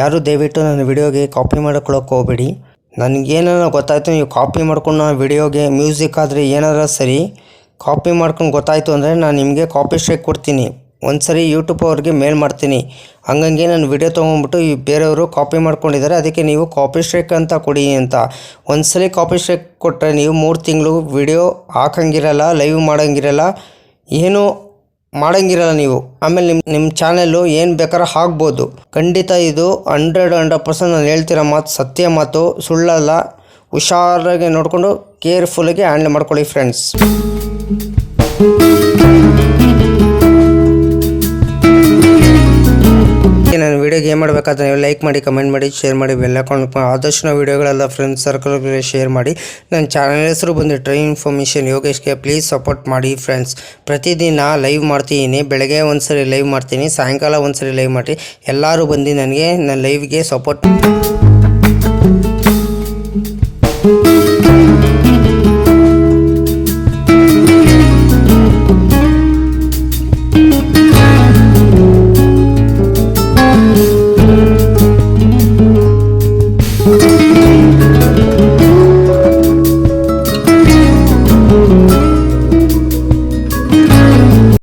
ಯಾರು ದಯವಿಟ್ಟು ನನ್ನ ವಿಡಿಯೋಗೆ ಕಾಪಿ ಮಾಡ್ಕೊಳ್ಳೋಕೆ ಹೋಗಬೇಡಿ. ನನಗೇನಾರ ಗೊತ್ತಾಯಿತು ನೀವು ಕಾಪಿ ಮಾಡ್ಕೊಂಡು ನಾನು ವಿಡಿಯೋಗೆ ಮ್ಯೂಸಿಕ್ ಆದರೆ ಏನಾರ ಸರಿ ಕಾಪಿ ಮಾಡ್ಕೊಂಡು ಗೊತ್ತಾಯಿತು ಅಂದರೆ ನಾನು ನಿಮಗೆ ಕಾಪಿ ಸ್ಟ್ರೈಕ್ ಕೊಡ್ತೀನಿ. ಒಂದು ಸರಿ ಯೂಟ್ಯೂಬ್ ಅವ್ರಿಗೆ ಮೇಲ್ ಮಾಡ್ತೀನಿ. ಹಂಗಂಗೆ ನಾನು ವಿಡಿಯೋ ತೊಗೊಂಡ್ಬಿಟ್ಟು ಈ ಬೇರೆಯವರು ಕಾಪಿ ಮಾಡ್ಕೊಂಡಿದ್ದಾರೆ, ಅದಕ್ಕೆ ನೀವು ಕಾಪಿ ಸ್ಟ್ರೈಕ್ ಅಂತ ಕೊಡಿ ಅಂತ. ಒಂದು ಸಲ ಕಾಪಿ ಸ್ಟ್ರೈಕ್ ಕೊಟ್ಟರೆ ನೀವು 3 ತಿಂಗಳು ವಿಡಿಯೋ ಹಾಕಂಗಿರಲ್ಲ, ಲೈವ್ ಮಾಡೋಂಗಿರಲ್ಲ, ಏನೂ ಮಾಡೋಂಗಿರಲ್ಲ ನೀವು. ಆಮೇಲೆ ನಿಮ್ಮ ಚಾನೆಲ್ಲು ಏನು ಬೇಕಾದ್ರೆ ಆಗ್ಬೋದು. ಖಂಡಿತ ಇದು 100% ನಾನು ಹೇಳ್ತಿರೋ ಮಾತು ಸತ್ಯ ಮಾತು, ಸುಳ್ಳಲ್ಲ. ಹುಷಾರಾಗಿ ನೋಡಿಕೊಂಡು ಕೇರ್ಫುಲ್ಲಾಗಿ ಹ್ಯಾಂಡಲ್ ಮಾಡ್ಕೊಳ್ಳಿ ಫ್ರೆಂಡ್ಸ್. ನಾನು ವಿಡಿಯೋಗೆ ಏನು ಮಾಡಬೇಕಾದ್ರೆ ನೀವು ಲೈಕ್ ಮಾಡಿ, ಕಮೆಂಟ್ ಮಾಡಿ, ಶೇರ್ ಮಾಡಿ, ಬೆಲ್ ಹಾಕೊಂಡು ಆದಷ್ಟು ನಾವು ವಿಡಿಯೋಗಳೆಲ್ಲ ಫ್ರೆಂಡ್ಸ್ ಸರ್ಕಲ್ಗೆ ಶೇರ್ ಮಾಡಿ. ನನ್ನ ಚಾನಲ್ ಹೆಸರು ಬಂದು ಟ್ರೈ ಇನ್ಫಾರ್ಮೇಷನ್ ಯೋಗೇಶ್ಗೆ. ಪ್ಲೀಸ್ ಸಪೋರ್ಟ್ ಮಾಡಿ ಫ್ರೆಂಡ್ಸ್. ಪ್ರತಿದಿನ ಲೈವ್ ಮಾಡ್ತೀನಿ. ಬೆಳಗ್ಗೆ ಒಂದ್ಸರಿ ಲೈವ್ ಮಾಡ್ತೀನಿ, ಸಾಯಂಕಾಲ ಒಂದ್ಸರಿ ಲೈವ್ ಮಾಡ್ತೀನಿ. ಎಲ್ಲರೂ ಬಂದು ನನಗೆ ನನ್ನ ಲೈವ್ಗೆ ಸಪೋರ್ಟ್